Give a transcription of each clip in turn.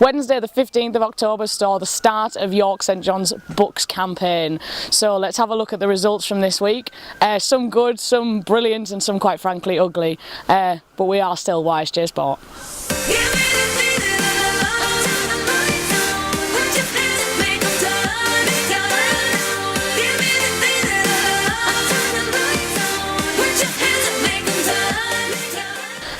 Wednesday the 15th of October saw the start of York St John's BUCS campaign. So let's have a look at the results from this week. Some good, some brilliant and some quite frankly ugly. But we are still YSJSport.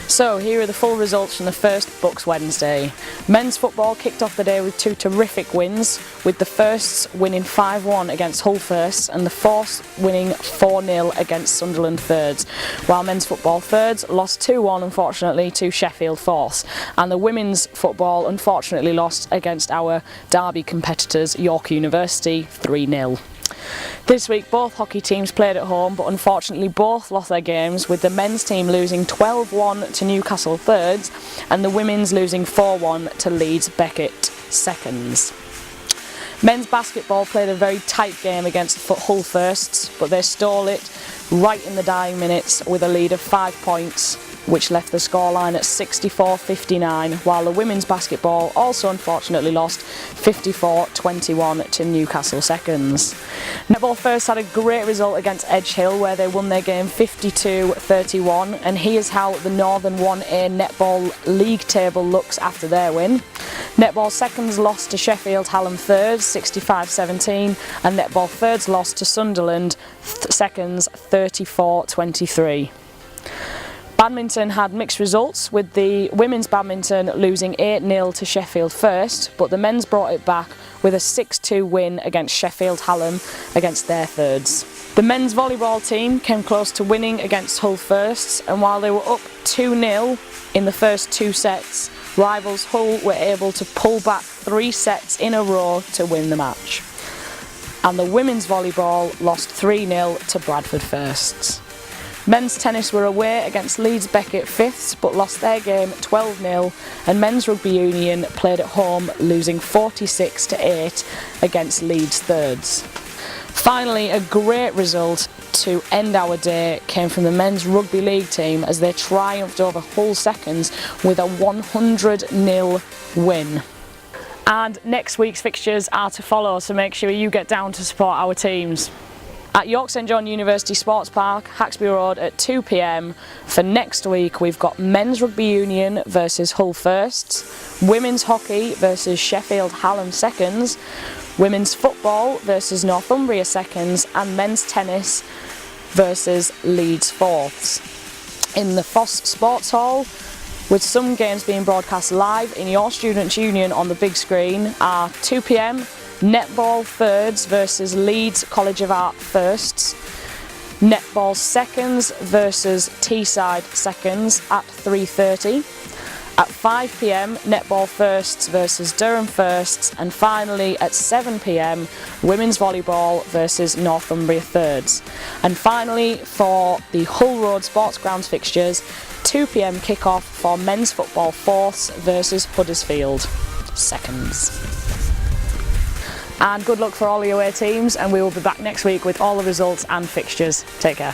So here are the full results from the first BUCS Wednesday. Men's football kicked off the day with two terrific wins, with the firsts winning 5-1 against Hull Firsts and the fourths winning 4-0 against Sunderland Thirds, while men's football thirds lost 2-1 unfortunately to Sheffield Fourths, and the women's football unfortunately lost against our Derby competitors York University 3-0. This week both hockey teams played at home, but unfortunately both lost their games, with the men's team losing 12-1 to Newcastle Thirds and the women's losing 4-1 to Leeds Beckett Seconds. Men's basketball played a very tight game against Hull Firsts, but they stole it right in the dying minutes with a lead of 5 points, which left the scoreline at 64-59, while the women's basketball also unfortunately lost 54-21 to Newcastle Seconds. Netball First had a great result against Edge Hill, where they won their game 52-31, and here's how the Northern 1A Netball League table looks after their win. Netball Seconds lost to Sheffield Hallam Thirds 65-17, and Netball Thirds lost to Sunderland Seconds 34-23. Badminton had mixed results, with the women's badminton losing 8-0 to Sheffield First, but the men's brought it back with a 6-2 win against Sheffield Hallam against their thirds. The men's volleyball team came close to winning against Hull Firsts, and while they were up 2-0 in the first two sets, rivals Hull were able to pull back 3 sets in a row to win the match. And the women's volleyball lost 3-0 to Bradford Firsts. Men's tennis were away against Leeds Beckett Fifths, but lost their game 12-0, and men's rugby union played at home, losing 46-8 against Leeds Thirds. Finally, a great result to end our day came from the men's rugby league team as they triumphed over Hull Seconds with a 100-0 win. And next week's fixtures are to follow, so make sure you get down to support our teams. At York St John University Sports Park, Haxby Road at 2 p.m. For next week, we've got men's rugby union versus Hull Firsts, women's hockey versus Sheffield Hallam Seconds, women's football versus Northumbria Seconds, and men's tennis versus Leeds Fourths. In the Foss Sports Hall, with some games being broadcast live in your Students' Union on the big screen, are 2 p.m. Netball Thirds versus Leeds College of Art Firsts, Netball Seconds versus Teesside Seconds at 3:30. At 5 p.m, Netball Firsts versus Durham Firsts, and finally at 7 p.m, Women's Volleyball versus Northumbria Thirds. And finally, for the Hull Road Sports Grounds fixtures, 2 p.m. kick-off for Men's Football Fourths versus Huddersfield Seconds. And good luck for all your away teams, and we will be back next week with all the results and fixtures. Take care.